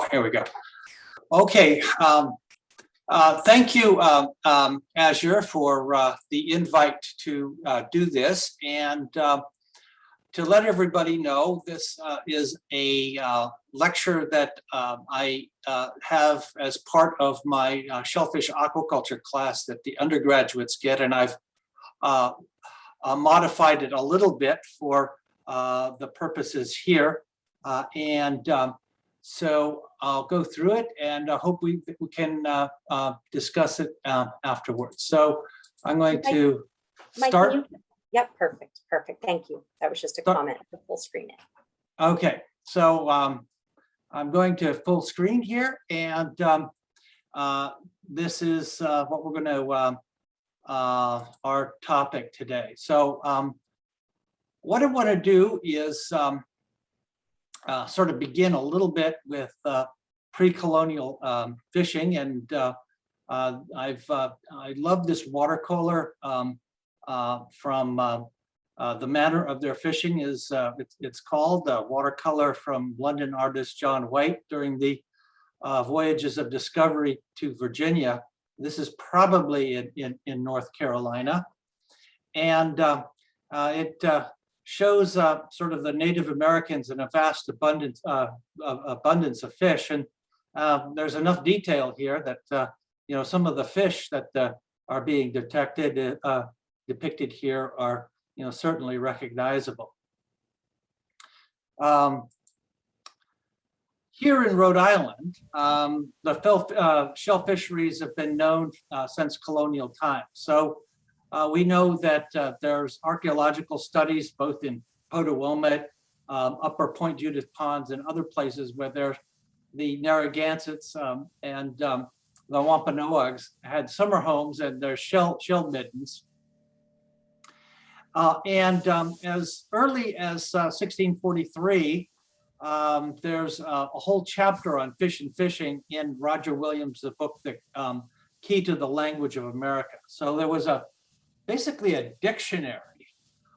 Oh, here we go. Okay. Thank you, Azure, for the invite to do this. And to let everybody know, this is a lecture that I have as part of my shellfish aquaculture class that the undergraduates get. And I've modified it a little bit for the purposes here. So I'll go through it, and I hope we can discuss it afterwards. So I'm going to start. Yep, perfect. Thank you. That was just a comment to full screen it. Okay, so I'm going to full screen here, and this is what we're going to our topic today. So what I want to do is sort of begin a little bit with pre-colonial fishing, and I love this watercolor from the manner of their fishing. Is it's called watercolor from London artist John White during the voyages of discovery to Virginia. This is probably in North Carolina, and it shows sort of the Native Americans in a vast abundance of fish, and there's enough detail here that you know, some of the fish that are being depicted here are, you know, certainly recognizable. Here in Rhode Island, the shell fisheries have been known since colonial times. So we know that there's archaeological studies both in Potawatomi, Upper Point Judith Ponds, and other places where there's the Narragansetts and the Wampanoags had summer homes and their shell middens. As early as 1643, there's a whole chapter on fish and fishing in Roger Williams' the book, The Key to the Language of America. So there was basically a dictionary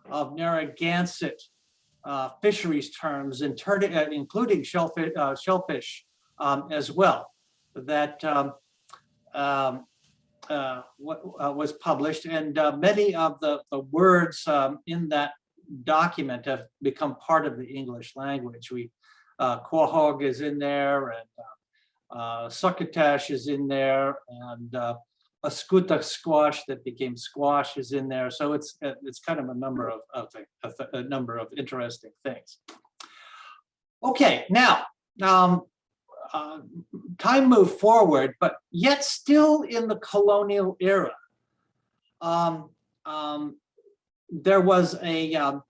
of Narragansett fisheries terms, including shellfish as well, that was published, and many of the words in that document have become part of the English language. Quahog is in there, and succotash is in there, and Askuta squash that became squash is in there. So it's kind of a number of interesting things. Okay, now time moved forward, but yet still in the colonial era. There was a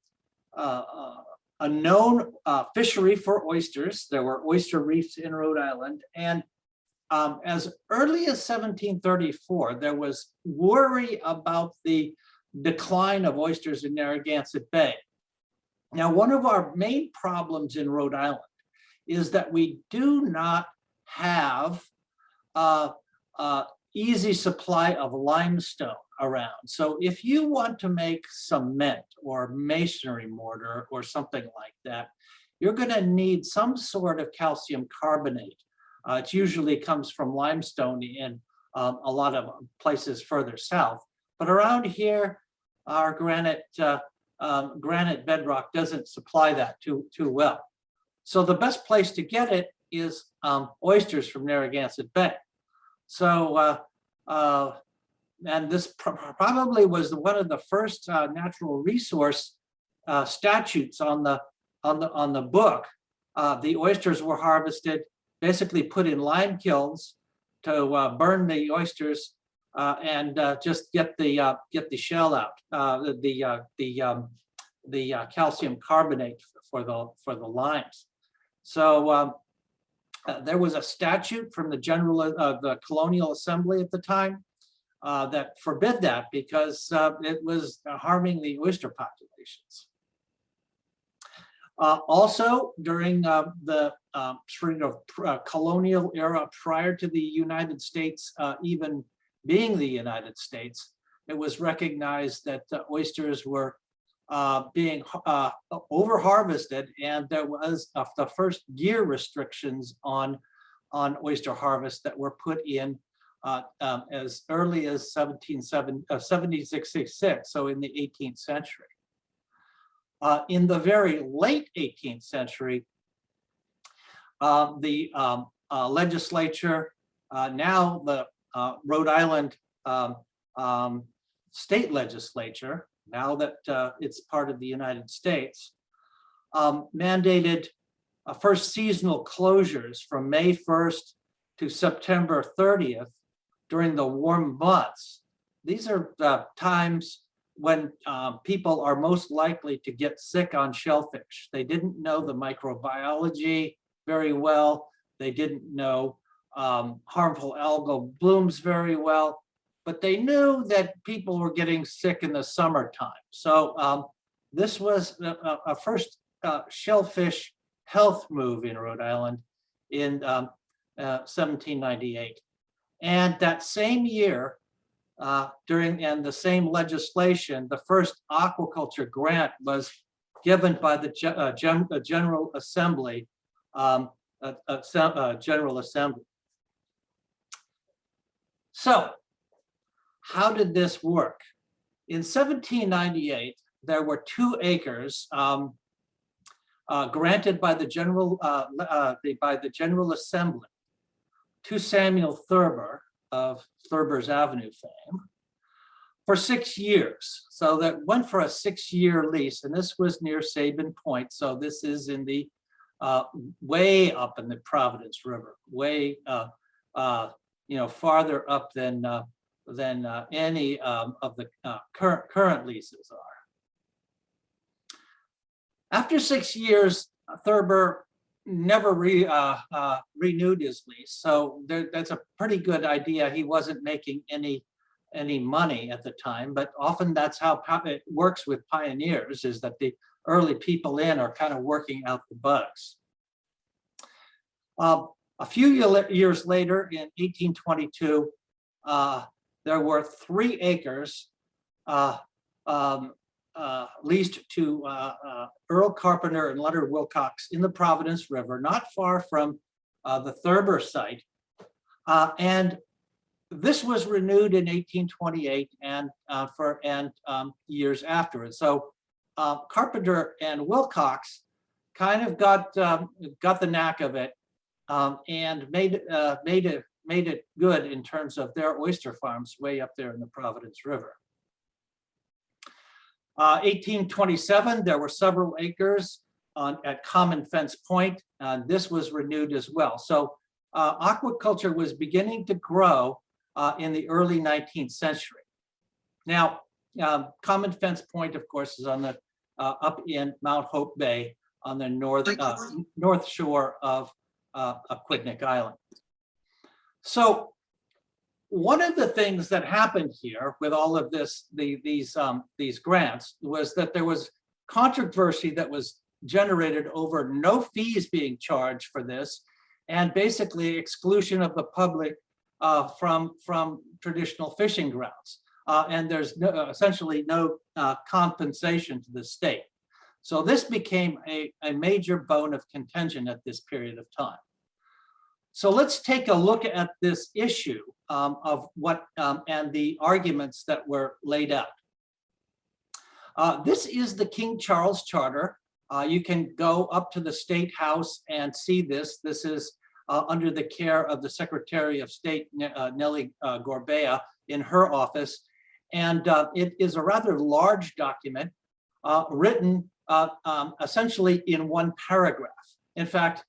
known fishery for oysters. There were oyster reefs in Rhode Island, and as early as 1734, there was worry about the decline of oysters in Narragansett Bay. Now, one of our main problems in Rhode Island is that we do not have easy supply of limestone around. So if you want to make cement or masonry mortar or something like that, you're going to need some sort of calcium carbonate. It usually comes from limestone in a lot of places further south. But around here, our granite bedrock doesn't supply that too well. So the best place to get it is oysters from Narragansett Bay. So, and this probably was one of the first natural resource statutes on the book. The oysters were harvested, basically put in lime kilns to burn the oysters and just get the shell out, the calcium carbonate for the limes. So there was a statute from the Colonial Assembly at the time that forbid that because it was harming the oyster populations. Also, during the sort of colonial era prior to the United States even being the United States, it was recognized that oysters were being over harvested, and there was the first year restrictions on on oyster harvest that were put in as early as 1766, so in the 18th century. In the very late 18th century, the legislature, now the Rhode Island state legislature, now that it's part of the United States, mandated first seasonal closures from May 1st to September 30th during the warm months. These are times when people are most likely to get sick on shellfish. They didn't know the microbiology very well. They didn't know harmful algal blooms very well, but they knew that people were getting sick in the summertime. So this was a first shellfish health move in Rhode Island in 1798. And that same year, during the same legislation, the first aquaculture grant was given by the General Assembly. So, how did this work? In 1798, there were 2 acres granted by the General Assembly to Samuel Thurber of Thurber's Avenue fame for 6 years. So that went for a 6-year lease, and this was near Sabin Point. So this is in the way up in the Providence River, way farther up than any of the current leases are. After 6 years, Thurber never renewed his lease, so that's a pretty good idea. He wasn't making any money at the time, but often that's how it works with pioneers, is that the early people in are kind of working out the bugs. A few years later, in 1822, there were 3 acres leased to Earl Carpenter and Leonard Wilcox in the Providence River, not far from the Thurber site. And this was renewed in 1828 and years afterwards. So Carpenter and Wilcox kind of got the knack of it and made it good in terms of their oyster farms way up there in the Providence River. 1827, there were several acres at Common Fence Point, and this was renewed as well. So aquaculture was beginning to grow in the early 19th century. Now, Common Fence Point, of course, is on the up in Mount Hope Bay on the north shore of Aquidneck Island. So one of the things that happened here with all of these grants was that there was controversy that was generated over no fees being charged for this, and basically exclusion of the public from traditional fishing grounds. And there's essentially no compensation to the state. So this became a major bone of contention at this period of time. So let's take a look at this issue of what and the arguments that were laid out. This is the King Charles Charter. You can go up to the State House and see this. This is under the care of the Secretary of State, Nellie Gorbea, in her office. And it is a rather large document written essentially in one paragraph. In fact,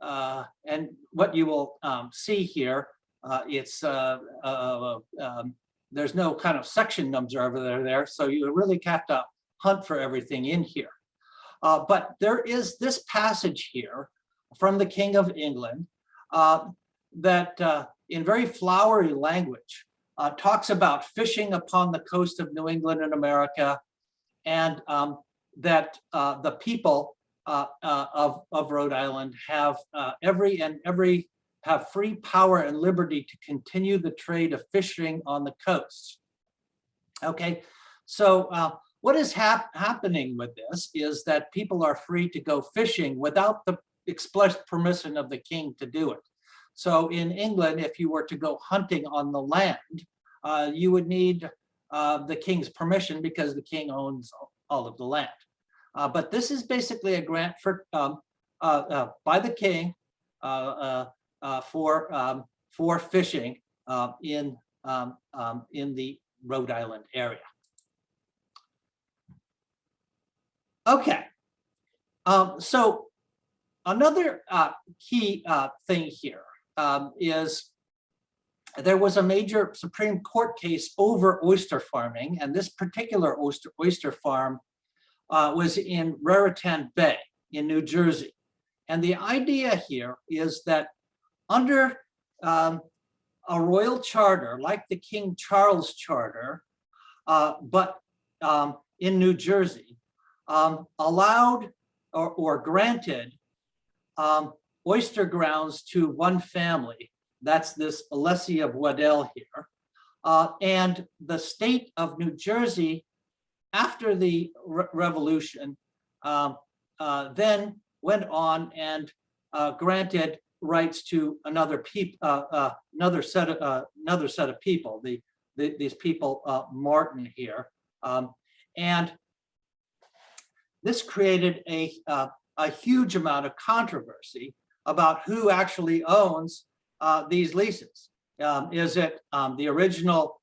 and what you will see here, it's there's no kind of section numbers over there, so you really have to hunt for everything in here. But there is this passage here from the King of England that in very flowery language talks about fishing upon the coast of New England and America, and that the people of Rhode Island have have free power and liberty to continue the trade of fishing on the coasts. Okay, so what is happening with this is that people are free to go fishing without express permission of the king to do it. So in England, if you were to go hunting on the land, you would need the king's permission because the king owns all of the land. But this is basically a grant for by the king for fishing in the Rhode Island area. Okay, so another key thing here is there was a major Supreme Court case over oyster farming, and this particular oyster farm was in Raritan Bay in New Jersey. And the idea here is that under a royal charter, like the King Charles Charter, but in New Jersey, allowed or granted oyster grounds to one family. That's this Alessi of Waddell here. And the state of New Jersey, after the revolution, then went on and granted rights to another set of people. These people, Martin here, and this created a huge amount of controversy about who actually owns these leases. Is it the original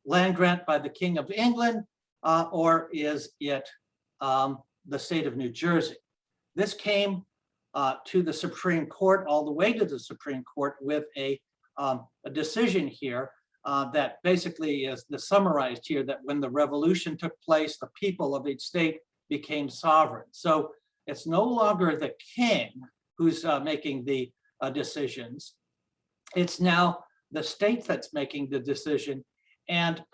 land grant by the King of England, or is it the state of New Jersey? This came to the Supreme Court, all the way to the Supreme Court, with a decision here that basically is summarized here, that when the revolution took place, the people of each state became sovereign. So it's no longer the king who's making the decisions. It's now the state that's making the decision, and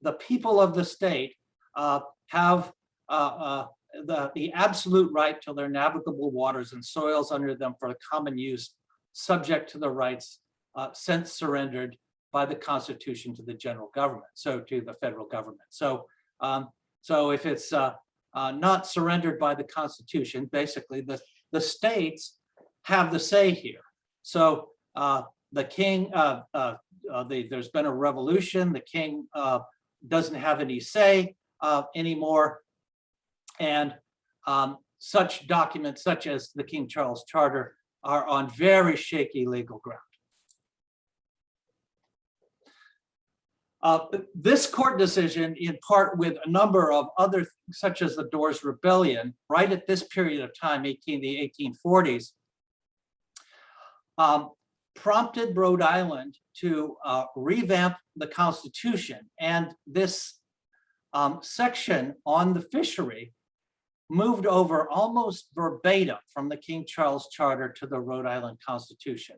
the people of the state have the absolute right to their navigable waters and soils under them for the common use, subject to the rights since surrendered by the Constitution to the general government, so to the federal government. So, so if it's not surrendered by the Constitution, basically the states have the say here. So the king, there's been a revolution, the king doesn't have any say anymore, and such documents such as the King Charles Charter are on very shaky legal ground. This court decision, in part with a number of other, such as the Doors Rebellion, right at this period of time, the 1840s, prompted Rhode Island to revamp the Constitution. And this section on the fishery moved over almost verbatim from the King Charles Charter to the Rhode Island Constitution,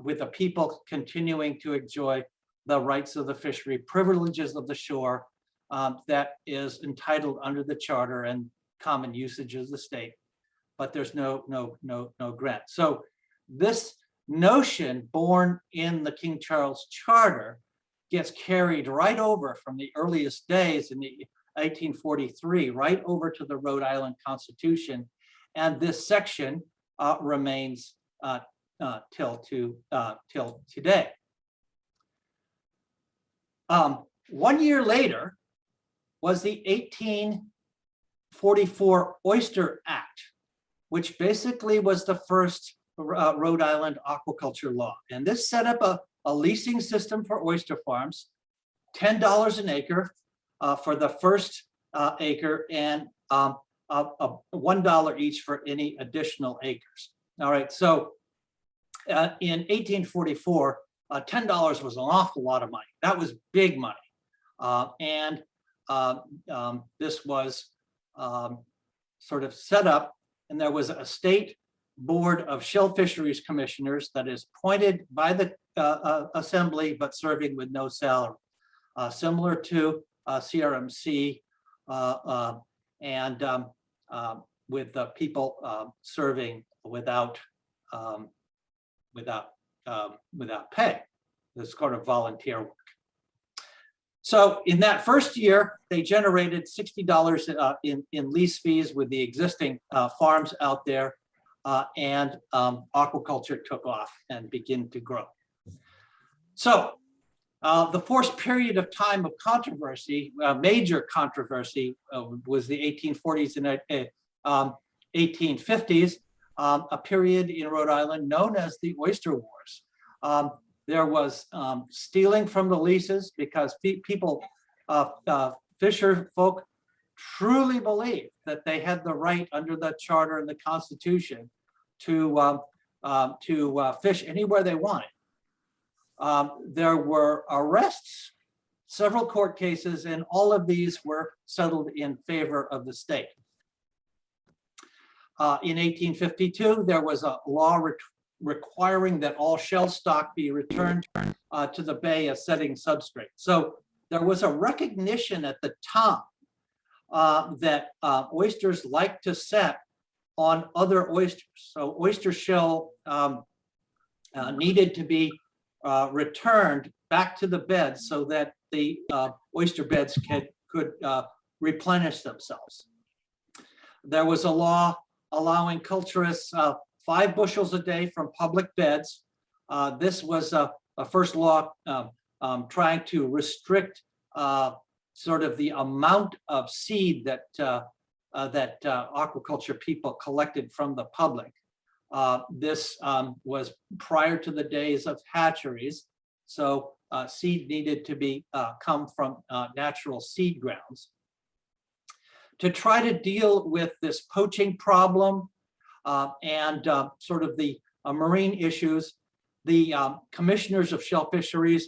with the people continuing to enjoy the rights of the fishery, privileges of the shore that is entitled under the charter and common usage of the state, but there's no grant. So this notion born in the King Charles Charter gets carried right over from the earliest days in the 1843, right over to the Rhode Island Constitution, and this section remains till today. 1 year later was the 1844 Oyster Act, which basically was the first Rhode Island aquaculture law. And this set up a leasing system for oyster farms, $10 an acre for the first acre, and $1 each for any additional acres. All right, so in 1844, $10 was an awful lot of money. That was big money. This was sort of set up, and there was a state board of Shellfisheries commissioners that is appointed by the assembly, but serving with no salary, similar to CRMC, and with the people serving without pay. This kind of volunteer work. So in that first year, they generated $60 in lease fees with the existing farms out there. and aquaculture took off and began to grow. So the first period of time of controversy, major controversy, was the 1840s and 1850s, a period in Rhode Island known as the Oyster Wars. There was stealing from the leases because people, fisher folk, truly believed that they had the right under the charter and the Constitution to fish anywhere they wanted. There were arrests, several court cases, and all of these were settled in favor of the state. In 1852, there was a law requiring that all shell stock be returned to the bay as setting substrate. So there was a recognition at the time that oysters like to set on other oysters. So oyster shell needed to be returned back to the bed so that the oyster beds could replenish themselves. There was a law allowing culturists 5 bushels a day from public beds. This was a first law trying to restrict sort of the amount of seed that aquaculture people collected from the public. This was prior to the days of hatcheries, so seed needed to be come from natural seed grounds. To try to deal with this poaching problem and sort of the marine issues, the commissioners of Shellfisheries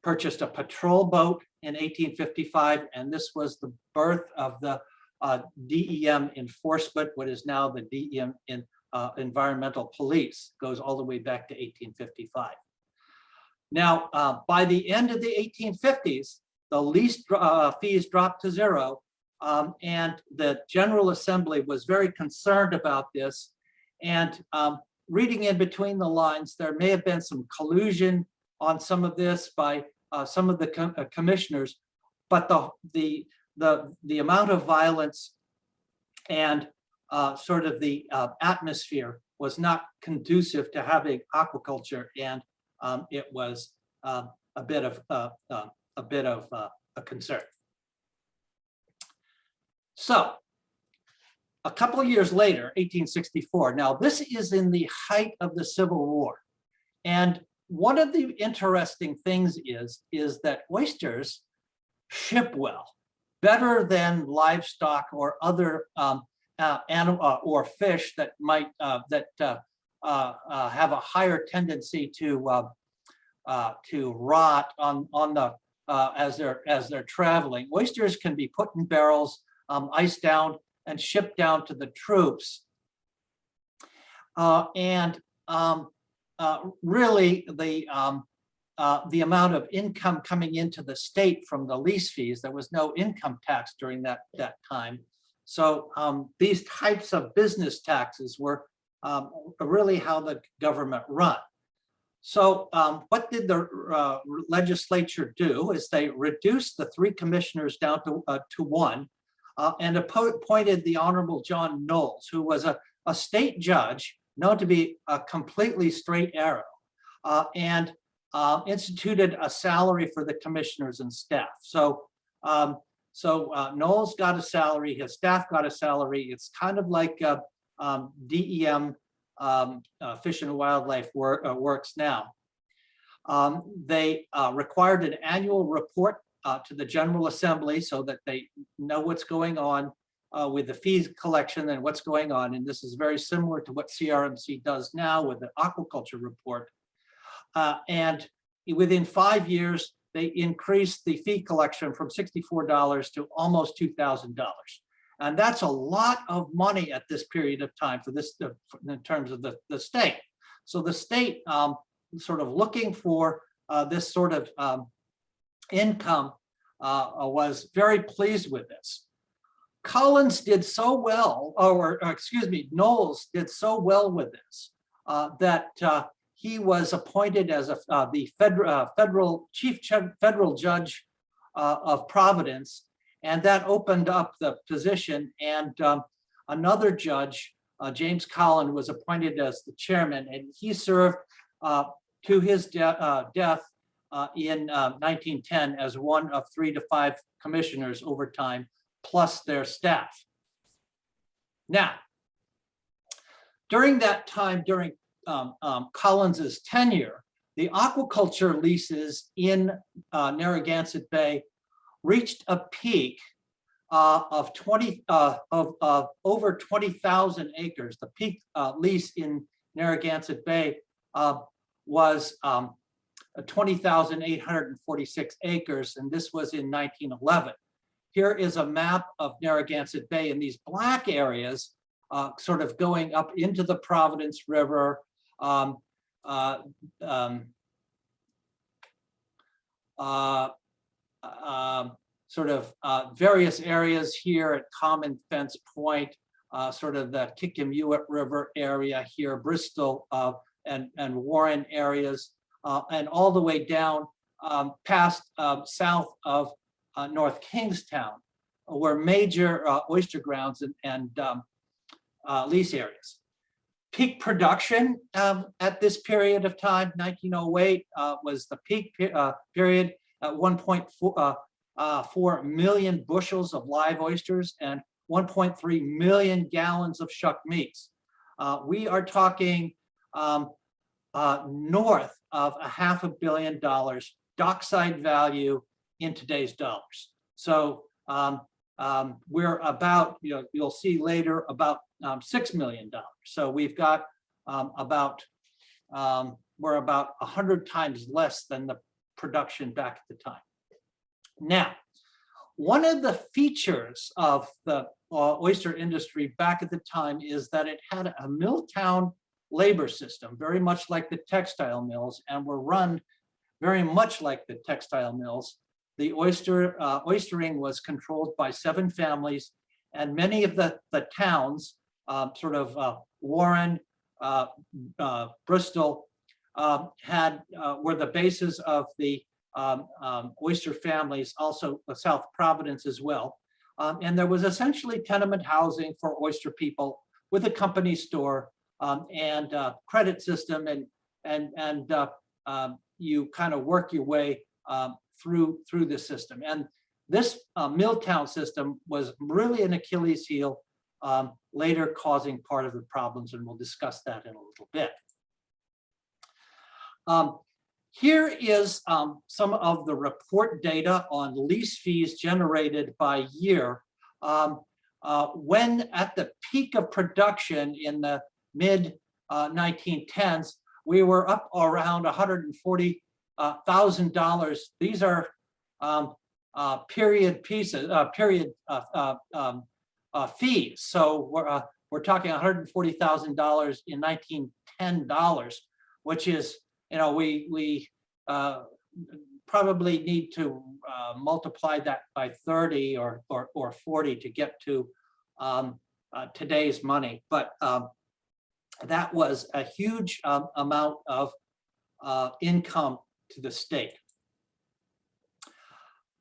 purchased a patrol boat in 1855, and this was the birth of the DEM enforcement, what is now the DEM in environmental police, goes all the way back to 1855. Now, by the end of the 1850s, the lease fees dropped to 0, and the General Assembly was very concerned about this. And reading in between the lines, there may have been some collusion on some of this by some of the commissioners, but the amount of violence and sort of the atmosphere was not conducive to having aquaculture, and it was a bit of a concern. So a couple of years later, 1864, now this is in the height of the Civil War. And one of the interesting things is that oysters ship well, better than livestock or other animal or fish that might have a higher tendency to rot on the as they're traveling. Oysters can be put in barrels, iced down, and shipped down to the troops. Really, the amount of income coming into the state from the lease fees, there was no income tax during that time. So these types of business taxes were really how the government run. So what did the legislature do is they reduced the 3 commissioners down to 1 and appointed the Honorable John Knowles, who was a state judge known to be a completely straight arrow, and instituted a salary for the commissioners and staff. So Knowles got a salary, his staff got a salary. It's kind of like DEM Fish and Wildlife works now. They required an annual report to the General Assembly so that they know what's going on with the fees collection and what's going on. And this is very similar to what CRMC does now with the aquaculture report. And within 5 years, they increased the fee collection from $64 to almost $2,000. And that's a lot of money at this period of time for this, in terms of the state. So the state sort of looking for this sort of income was very pleased with this. Collins did so well, or excuse me, Knowles did so well with this that he was appointed as the chief federal judge of Providence, and that opened up the position. And another judge James Collin was appointed as the chairman, and he served to his death in 1910 as one of 3 to 5 commissioners over time, plus their staff. Now, during that time, during Collins's tenure, the aquaculture leases in Narragansett Bay reached a peak of over 20,000 acres. The peak lease in Narragansett Bay was 20,846 acres, and this was in 1911. Here is a map of Narragansett Bay, and these black areas sort of going up into the Providence River, sort of various areas here at Common Fence Point, sort of the Kickamuit River area here, Bristol and Warren areas, and all the way down past south of North Kingstown, were major oyster grounds and lease areas. Peak production at this period of time, 1908, was the peak period at 1.4 million bushels of live oysters and 1.3 million gallons of shucked meats. We are talking north of $500 million dockside value in today's dollars. So we're about, you'll see later, about $6 million. So we've got we're about 100 times less than the production back at the time. Now, one of the features of the oyster industry back at the time is that it had a mill town labor system, very much like the textile mills, and were run very much like the textile mills. The oystering was controlled by 7 families, and many of the towns, sort of Warren, Bristol, were the bases of the oyster families, also South Providence as well. And there was essentially tenement housing for oyster people with a company store and credit system, and you kind of work your way through the system. And this Milltown system was really an Achilles heel, later causing part of the problems, and we'll discuss that in a little bit. Here is some of the report data on lease fees generated by year. When at the peak of production in the mid 1910s, we were up around $140,000. These are period pieces, fees. So we're talking $140,000 in 1910 dollars, which is, we probably need to multiply that by 30 or 40 to get to today's money. But that was a huge amount of income to the state.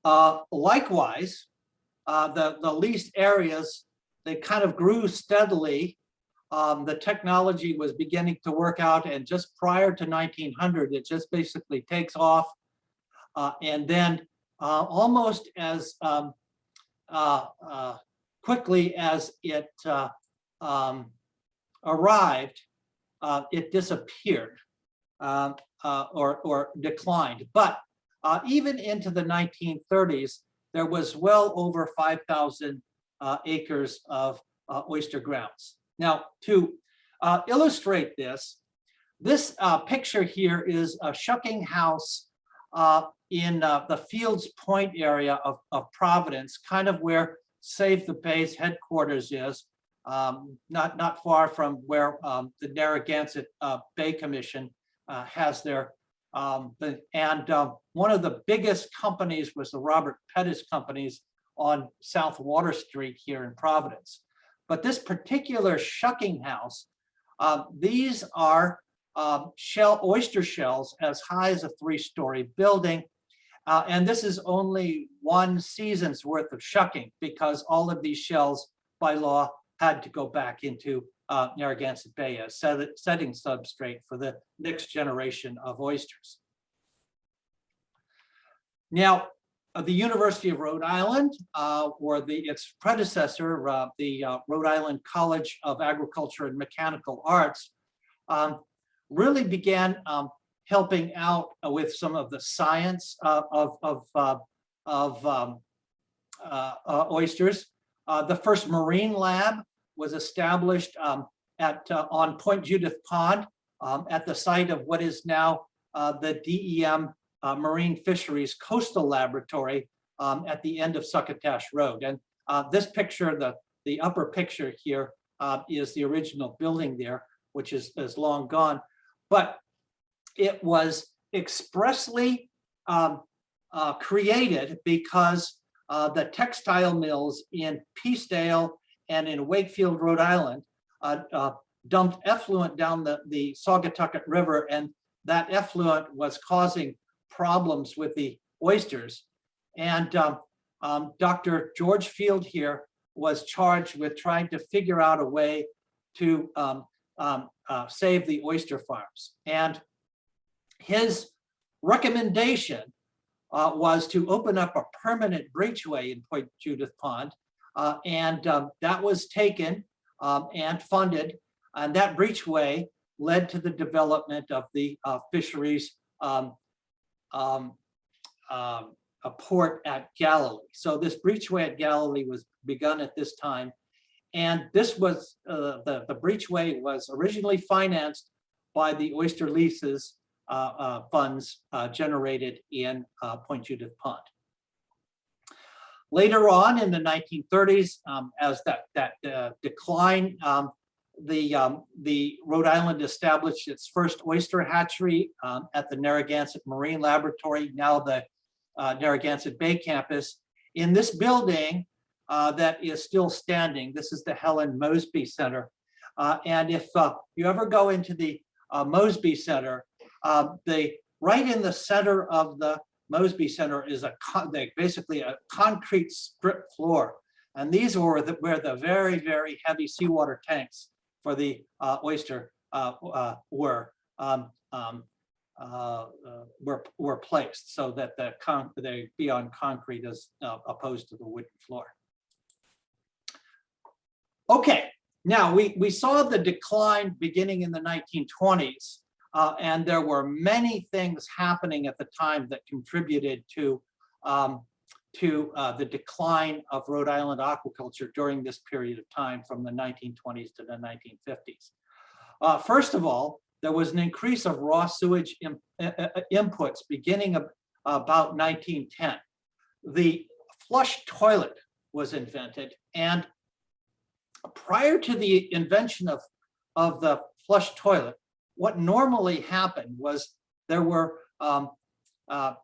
Likewise, the leased areas, they kind of grew steadily. The technology was beginning to work out, and just prior to 1900, it just basically takes off. And then almost as quickly as it arrived, it disappeared or declined. But even into the 1930s, there was well over 5,000 acres of oyster grounds. Now, to illustrate this picture here is a shucking house in the Fields Point area of Providence, kind of where Save the Bay's headquarters is, not far from where the Narragansett Bay Commission has their, one of the biggest companies was the Robert Pettis companies on South Water Street here in Providence. But this particular shucking house, these are oyster shells as high as a 3-story building. And this is only one season's worth of shucking, because all of these shells by law had to go back into Narragansett Bay as setting substrate for the next generation of oysters. Now, the University of Rhode Island, or its predecessor, the Rhode Island College of Agriculture and Mechanical Arts, really began helping out with some of the science of oysters. The first marine lab was established on Point Judith Pond at the site of what is now the DEM Marine Fisheries Coastal Laboratory at the end of Succotash Road. And this picture, the upper picture here, is the original building there, which is long gone. But it was expressly created because the textile mills in Peacedale and in Wakefield, Rhode Island, dumped effluent down the Saugatucket River, and that effluent was causing problems with the oysters. And Dr. George Field here was charged with trying to figure out a way to save the oyster farms. And his recommendation was to open up a permanent breachway in Point Judith Pond. And that was taken and funded. And that breachway led to the development of the fisheries a port at Galilee. So this breachway at Galilee was begun at this time. And this was, the breachway was originally financed by the oyster leases funds generated in Point Judith Pond. Later on in the 1930s, as that decline, the Rhode Island established its first oyster hatchery at the Narragansett Marine Laboratory, now the Narragansett Bay campus. In this building that is still standing, this is the Helen Mosby Center. And if you ever go into the Mosby Center, right in the center of the Mosby Center is basically a concrete strip floor. And these were where the very, very heavy seawater tanks for the oyster were placed, so that they be on concrete as opposed to the wooden floor. Okay, now we saw the decline beginning in the 1920s. And there were many things happening at the time that contributed to the decline of Rhode Island aquaculture during this period of time from the 1920s to the 1950s. First of all, there was an increase of raw sewage inputs beginning about 1910. The flush toilet was invented, and prior to the invention of the flush toilet, what normally happened was there were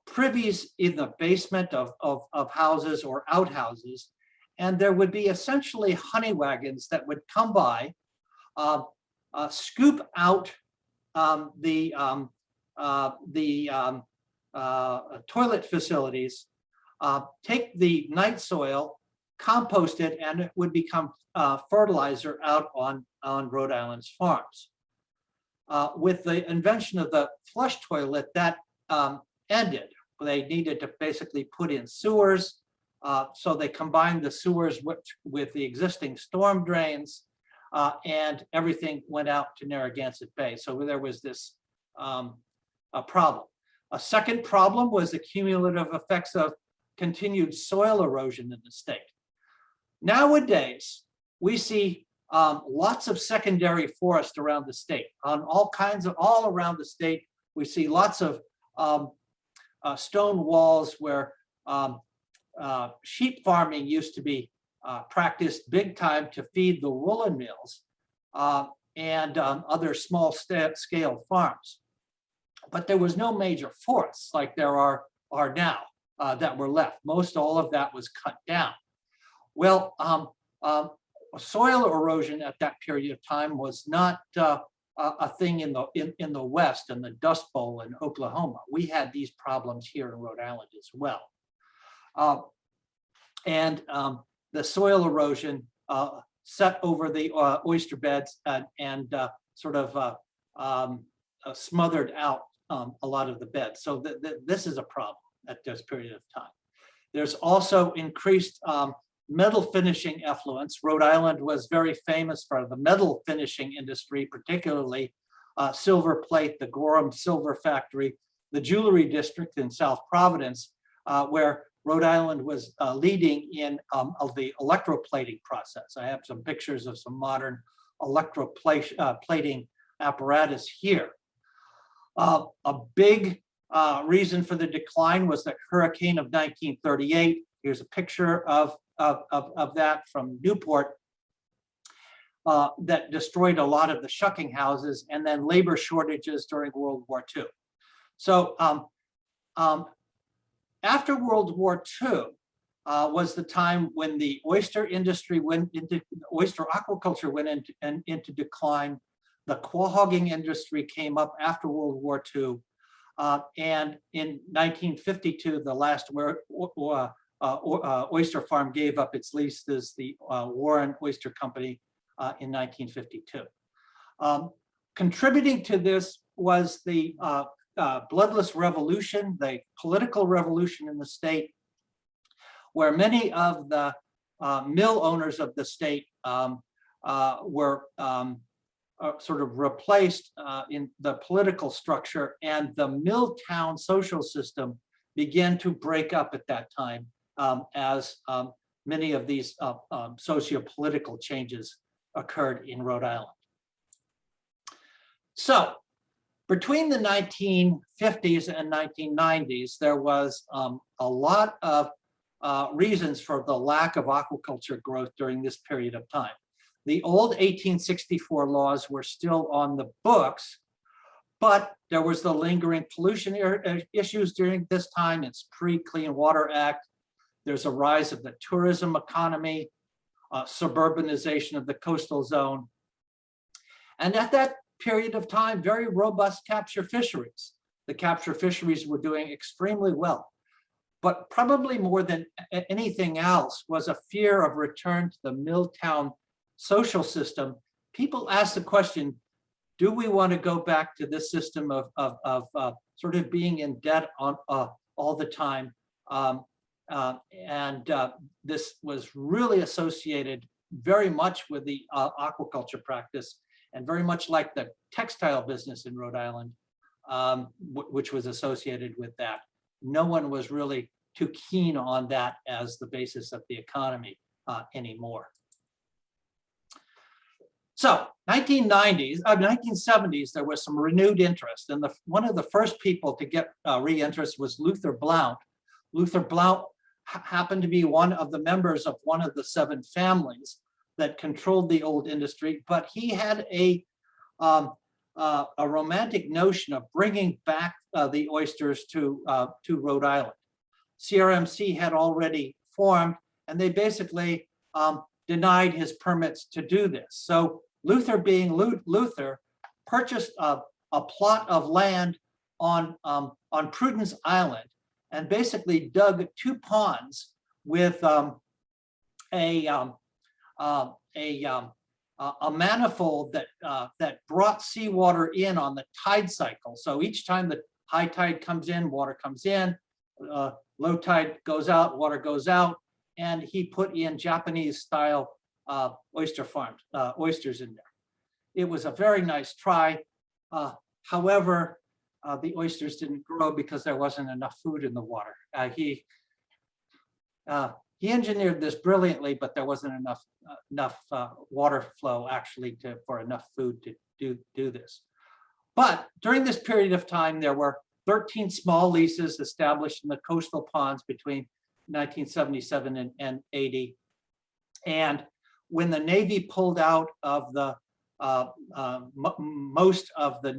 privies in the basement of houses or outhouses, and there would be essentially honey wagons that would come by, scoop out the toilet facilities, take the night soil, compost it, and it would become fertilizer out on Rhode Island's farms. With the invention of the flush toilet, that ended. They needed to basically put in sewers, so they combined the sewers with the existing storm drains, and everything went out to Narragansett Bay. So there was this a problem. A second problem was the cumulative effects of continued soil erosion in the state. Nowadays, we see lots of secondary forest around the state. All around the state, we see lots of stone walls where sheep farming used to be practiced big time to feed the woolen mills and other small scale farms. But there was no major forests like there are now that were left. Most all of that was cut down. Well, soil erosion at that period of time was not a thing in the West and the Dust Bowl in Oklahoma. We had these problems here in Rhode Island as well. And the soil erosion set over the oyster beds and sort of smothered out a lot of the beds. So this is a problem at this period of time. There's also increased metal finishing effluence. Rhode Island was very famous for the metal finishing industry, particularly silver plate, the Gorham Silver Factory, the jewelry district in South Providence, where Rhode Island was leading in of the electroplating process. I have some pictures of some modern electroplating apparatus here. A big reason for the decline was the hurricane of 1938. Here's a picture of that from Newport that destroyed a lot of the shucking houses, and then labor shortages during World War II. So after World War II was the time when the oyster industry went into, oyster aquaculture went into decline. The quahogging industry came up after World War II. And in 1952, the last oyster farm gave up its lease as the Warren Oyster Company in 1952. Contributing to this was the bloodless revolution, the political revolution in the state, where many of the mill owners of the state were sort of replaced in the political structure, and the mill town social system began to break up at that time as many of these socio-political changes occurred in Rhode Island. So between the 1950s and 1990s, there was a lot of reasons for the lack of aquaculture growth during this period of time. The old 1864 laws were still on the books, but there was the lingering pollution issues during this time. It's Pre-Clean Water Act. There's a rise of the tourism economy, suburbanization of the coastal zone. And at that period of time, very robust capture fisheries. The capture fisheries were doing extremely well. But probably more than anything else was a fear of return to the mill town social system. People ask the question, do we want to go back to this system of sort of being in debt on all the time? This was really associated very much with the aquaculture practice, and very much like the textile business in Rhode Island, which was associated with that. No one was really too keen on that as the basis of the economy anymore. So 1970s, there was some renewed interest, and one of the first people to get re-interest was Luther Blount. Luther Blount happened to be one of the members of one of the 7 families that controlled the old industry, but he had a romantic notion of bringing back the oysters to Rhode Island. CRMC had already formed, and they basically denied his permits to do this. So Luther, being Luther, purchased a plot of land on Prudence Island and basically dug 2 ponds with a manifold that brought seawater in on the tide cycle. So each time the high tide comes in, water comes in, low tide goes out, water goes out, and he put in Japanese style oyster farms, oysters in there. It was a very nice try. However, the oysters didn't grow because there wasn't enough food in the water. He engineered this brilliantly, but there wasn't enough water flow actually for enough food to do this. But during this period of time, there were 13 small leases established in the coastal ponds between 1977 and 80. And when the Navy pulled out of the most of the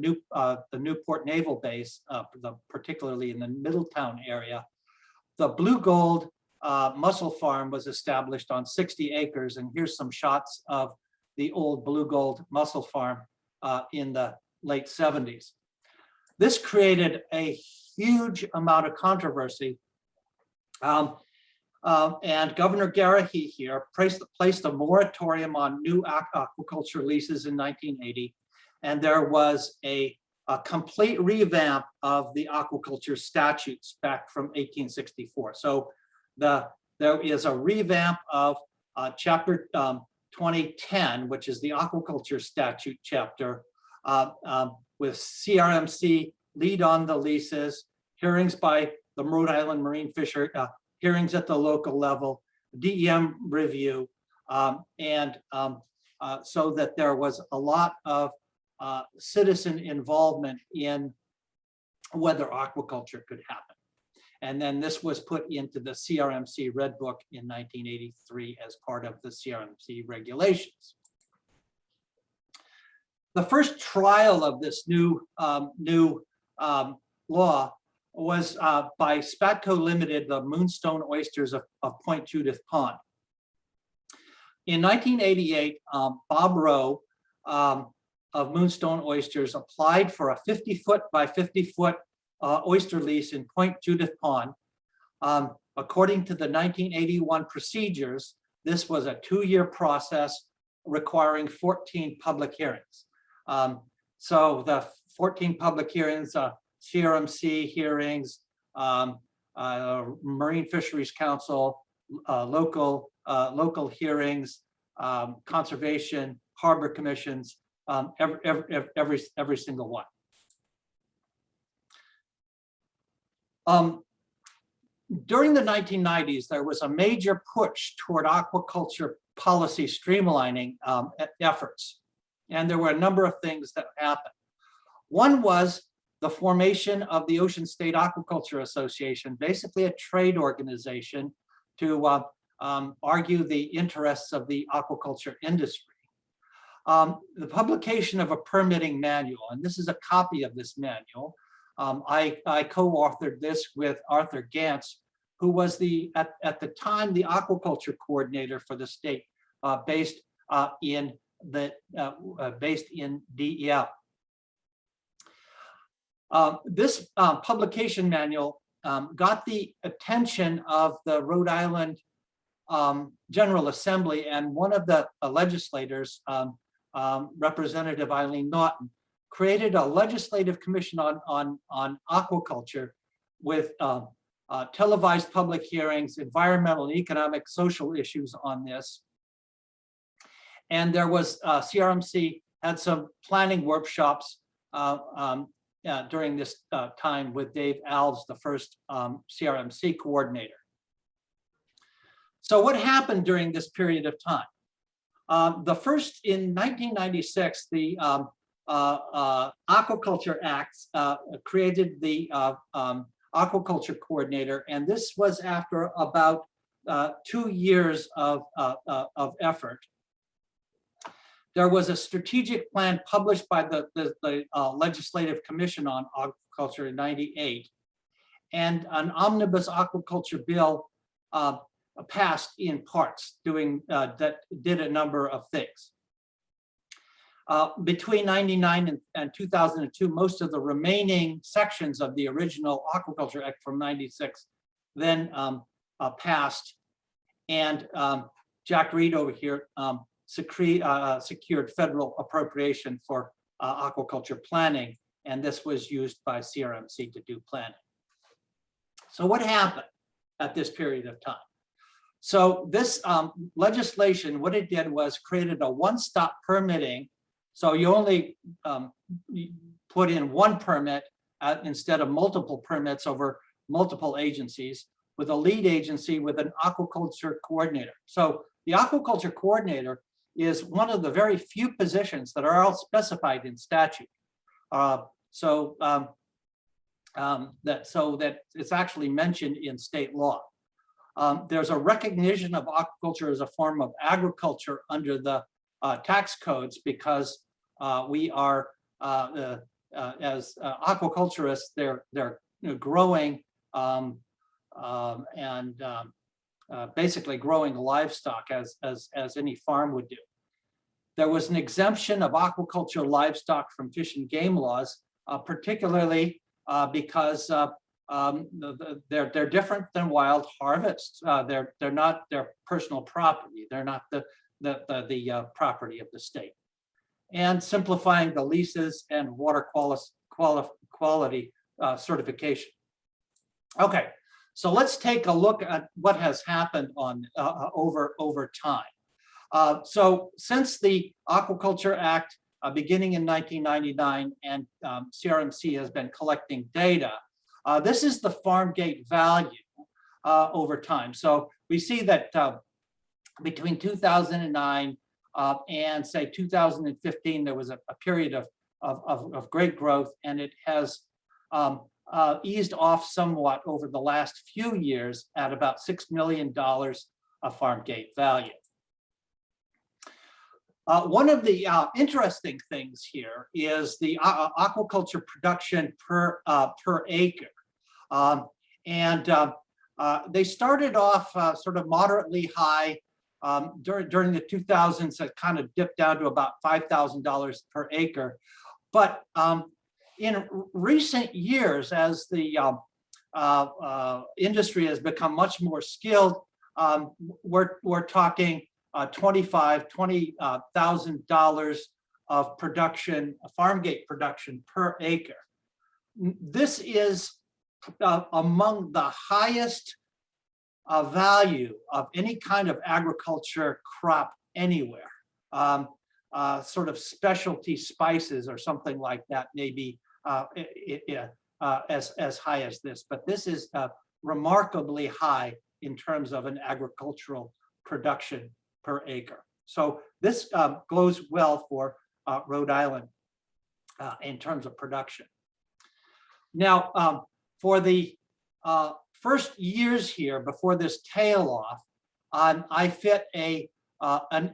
Newport Naval Base, particularly in the Middletown area, the Blue Gold mussel farm was established on 60 acres. And here's some shots of the old Blue Gold mussel farm in the late 70s. This created a huge amount of controversy. And Governor Garrahy here placed a moratorium on new aquaculture leases in 1980. And there was a complete revamp of the aquaculture statutes back from 1864. So there is a revamp of chapter 2010, which is the aquaculture statute chapter, with CRMC lead on the leases, hearings by the Rhode Island Marine Fisher, hearings at the local level, DEM review, and so that there was a lot of citizen involvement in whether aquaculture could happen. And then this was put into the CRMC Red Book in 1983 as part of the CRMC regulations. The first trial of this new law was by Spatco Limited, the Moonstone Oysters of Point Judith Pond. In 1988, Bob Rowe of Moonstone Oysters applied for a 50-foot by 50-foot oyster lease in Point Judith Pond. According to the 1981 procedures, this was a 2-year process requiring 14 public hearings. So the 14 public hearings, CRMC hearings, Marine Fisheries Council, local hearings, conservation, harbor commissions, every single one. During the 1990s, there was a major push toward aquaculture policy streamlining efforts. And there were a number of things that happened. One was the formation of the Ocean State Aquaculture Association, basically a trade organization to argue the interests of the aquaculture industry. The publication of a permitting manual, and this is a copy of this manual. I co-authored this with Arthur Gantz, who was at the time the aquaculture coordinator for the state, based in DEL. This publication manual got the attention of the Rhode Island General Assembly, and one of the legislators, Representative Eileen Naughton, created a legislative commission on aquaculture with televised public hearings, environmental and economic social issues on this. And there was CRMC had some planning workshops during this time with Dave Alves, the first CRMC coordinator. So what happened during this period of time? The first, in 1996, the Aquaculture Act created the aquaculture coordinator, and this was after about 2 years of effort. There was a strategic plan published by the Legislative Commission on Aquaculture in '98, and an omnibus aquaculture bill passed in parts, that did a number of things. Between '99 and 2002, most of the remaining sections of the original Aquaculture Act from '96 then passed, and Jack Reed over here secured federal appropriation for aquaculture planning, and this was used by CRMC to do planning. So what happened at this period of time? So this legislation, what it did was created a one-stop permitting. So you only put in one permit instead of multiple permits over multiple agencies, with a lead agency with an aquaculture coordinator. So the aquaculture coordinator is one of the very few positions that are all specified in statute. So that it's actually mentioned in state law. There's a recognition of aquaculture as a form of agriculture under the tax codes, because we are, as aquaculturists, they're growing and basically growing livestock as any farm would do. There was an exemption of aquaculture livestock from fish and game laws, particularly because they're different than wild harvests. They're not their personal property. They're not the property of the state. And simplifying the leases and water quality certification. Okay, so let's take a look at what has happened on over time. So since the Aquaculture Act beginning in 1999, and CRMC has been collecting data, this is the farm gate value over time. So we see that between 2009 and say 2015, there was a period of great growth, and it has eased off somewhat over the last few years at about $6 million of farm gate value. One of the interesting things here is the aquaculture production per acre. They started off sort of moderately high during the 2000s. It kind of dipped down to about $5,000 per acre. But in recent years, as the industry has become much more skilled, we're talking $20,000 of production, farm gate production per acre. This is among the highest value of any kind of agriculture crop anywhere. Sort of specialty spices or something like that, maybe as high as this, but this is remarkably high in terms of an agricultural production per acre. So this goes well for Rhode Island in terms of production. Now, for the first years here before this tail off, I fit an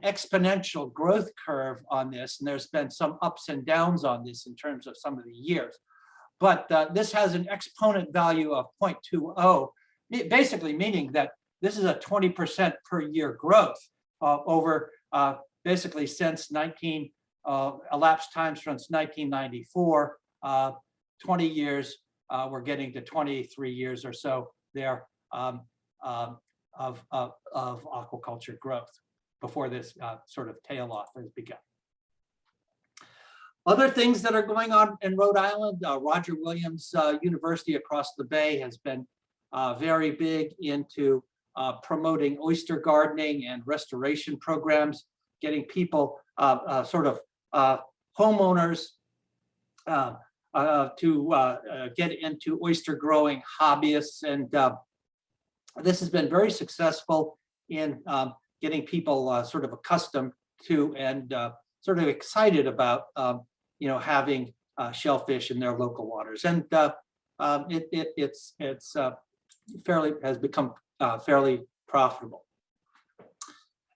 exponential growth curve on this, and there's been some ups and downs on this in terms of some of the years. But this has an exponent value of 0.20, basically meaning that this is a 20% per year growth over basically since elapsed time since 1994, 20 years. We're getting to 23 years or so there of aquaculture growth before this sort of tail off has begun. Other things that are going on in Rhode Island, Roger Williams University across the bay has been very big into promoting oyster gardening and restoration programs, getting people sort of homeowners to get into oyster growing hobbyists. And this has been very successful in getting people sort of accustomed to and sort of excited about having shellfish in their local waters. And it's has become fairly profitable.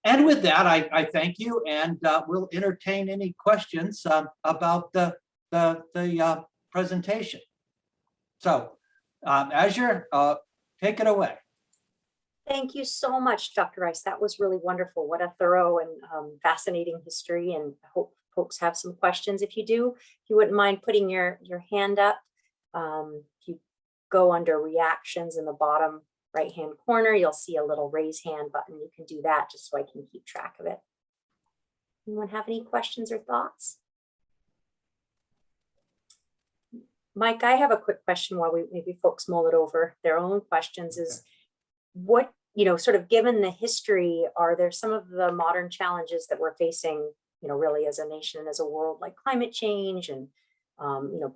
And with that, I thank you, and we'll entertain any questions about the presentation. So, Azure, take it away. Thank you so much, Dr. Rice. That was really wonderful. What a thorough and fascinating history, and I hope folks have some questions. If you do, if you wouldn't mind putting your hand up. If you go under reactions in the bottom right-hand corner, you'll see a little raise hand button. You can do that just so I can keep track of it. Anyone have any questions or thoughts? Mike, I have a quick question while maybe folks mull it over their own questions. Is what, sort of given the history, are there some of the modern challenges that we're facing, really as a nation and as a world, like climate change and,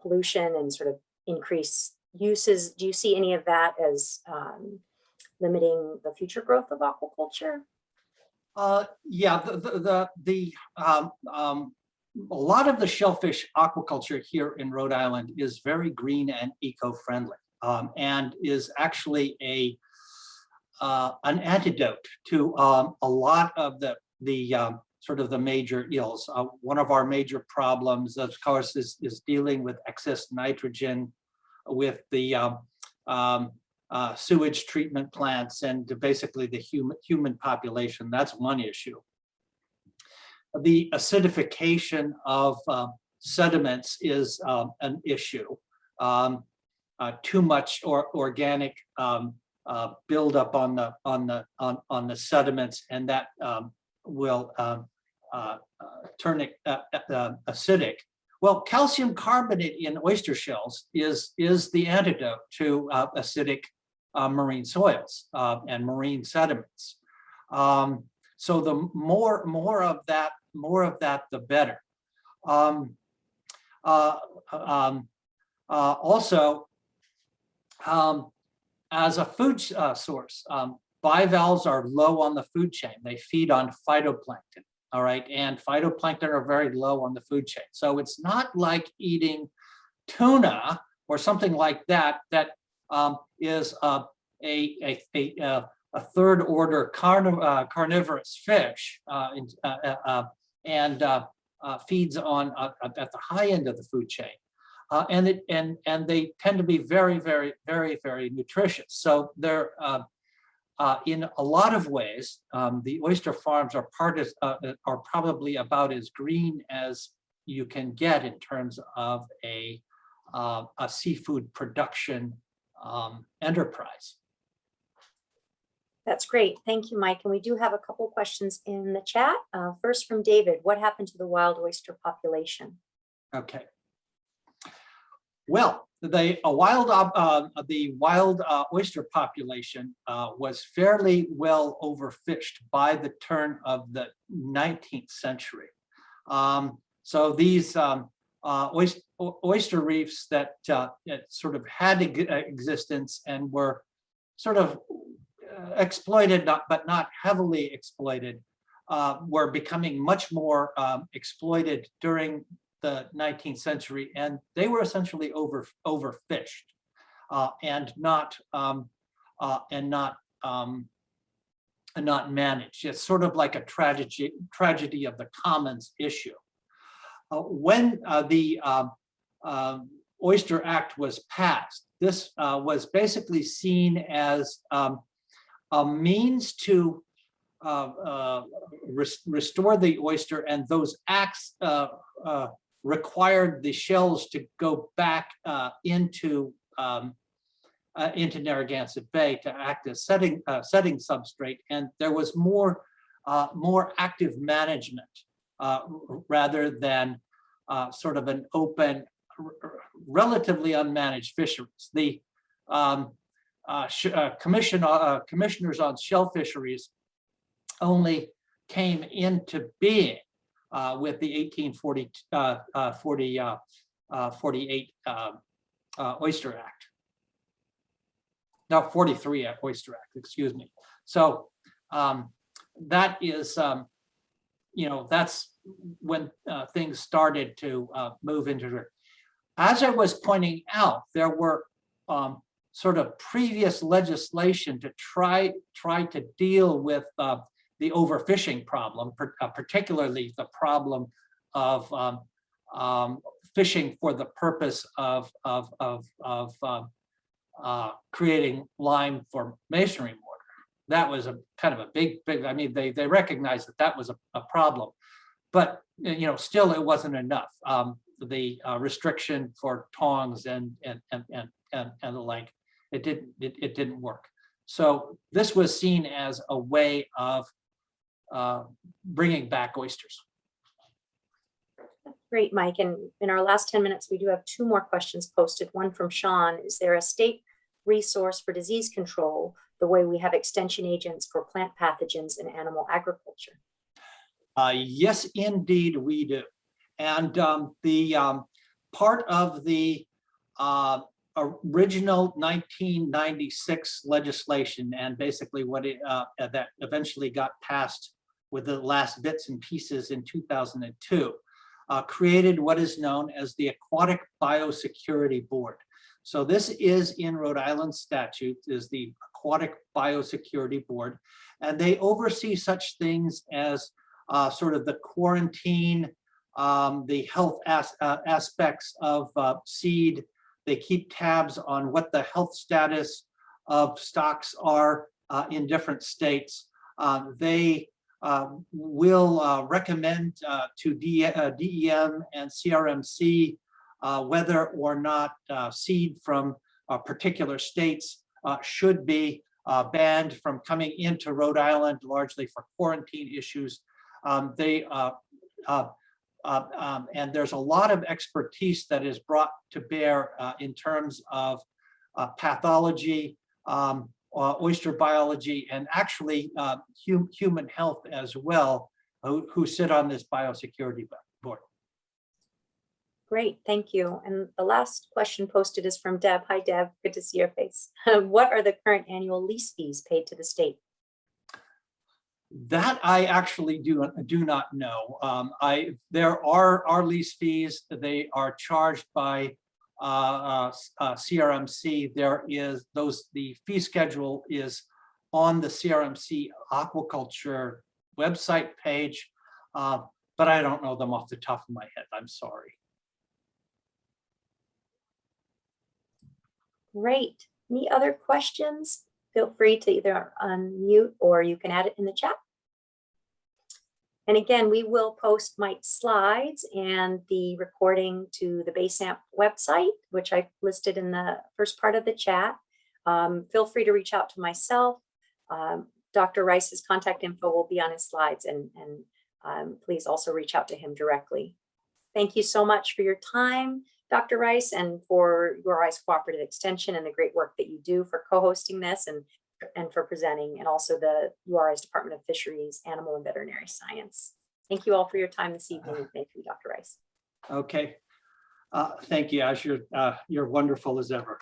pollution and sort of increased uses? Do you see any of that as limiting the future growth of aquaculture? Yeah, a lot of the shellfish aquaculture here in Rhode Island is very green and eco-friendly, and is actually an antidote to a lot of the sort of the major ills. One of our major problems, of course, is dealing with excess nitrogen with the sewage treatment plants and basically the human population. That's one issue. The acidification of sediments is an issue. too much organic buildup on the sediments, and that will turn it acidic. Well, calcium carbonate in oyster shells is the antidote to acidic marine soils and marine sediments. So the more of that, the better. Also, as a food source, bivalves are low on the food chain. They feed on phytoplankton, all right? And phytoplankton are very low on the food chain. So it's not like eating tuna or something like that, that is a third order carnivorous fish and feeds on at the high end of the food chain. And they tend to be very, very, very, very nutritious. So they're in a lot of ways, the oyster farms are probably about as green as you can get in terms of a seafood production enterprise. That's great. Thank you, Mike. And we do have a couple questions in the chat. First from David, what happened to the wild oyster population? Okay. Well, the wild oyster population was fairly well overfished by the turn of the 19th century. So these oyster reefs that sort of had existence and were sort of exploited, but not heavily exploited, were becoming much more exploited during the 19th century, and they were essentially overfished and not managed. It's sort of like a tragedy of the commons issue. When the Oyster Act was passed, this was basically seen as a means to restore the oyster, and those acts required the shells to go back into Narragansett Bay to act as setting substrate, and there was more active management rather than sort of an open, relatively unmanaged fisheries. The commissioners on shellfisheries only came into being with the 1848 Oyster Act. No, 43 Oyster Act, excuse me. So that is, that's when things started to move into it. As I was pointing out, there were sort of previous legislation to try to deal with the overfishing problem, particularly the problem of fishing for the purpose of creating lime for masonry mortar. That was a kind of a big. I mean, they recognized that was a problem, but still it wasn't enough. The restriction for tongs and the like, it didn't work. So this was seen as a way of bringing back oysters. Great, Mike. And in our last 10 minutes, we do have two more questions posted. One from Sean: is there a state resource for disease control the way we have extension agents for plant pathogens in animal agriculture? Yes, indeed, we do. And the part of the original 1996 legislation, and basically what that eventually got passed with the last bits and pieces in 2002, created what is known as the Aquatic Biosecurity Board. So this is in Rhode Island statute, is the Aquatic Biosecurity Board, and they oversee such things as sort of the quarantine, the health aspects of seed. They keep tabs on what the health status of stocks are in different states. They will recommend to DEM and CRMC whether or not seed from particular states should be banned from coming into Rhode Island, largely for quarantine issues. And there's a lot of expertise that is brought to bear in terms of pathology, oyster biology, and actually human health as well, who sit on this biosecurity board. Great, thank you. And the last question posted is from Deb. Hi, Deb. Good to see your face. What are the current annual lease fees paid to the state? That I actually do not know. There are lease fees. They are charged by CRMC. The fee schedule is on the CRMC Aquaculture website page, but I don't know them off the top of my head. I'm sorry. Great. Any other questions? Feel free to either unmute or you can add it in the chat. And again, we will post Mike's slides and the recording to the BASAMP website, which I listed in the first part of the chat. Feel free to reach out to myself. Dr. Rice's contact info will be on his slides, and please also reach out to him directly. Thank you so much for your time, Dr. Rice, and for URI's Cooperative Extension and the great work that you do for co-hosting this and for presenting, and also the URI's Department of Fisheries, Animal and Veterinary Science. Thank you all for your time this evening. Thank you, Dr. Rice. Okay. Thank you, Ash. You're wonderful as ever.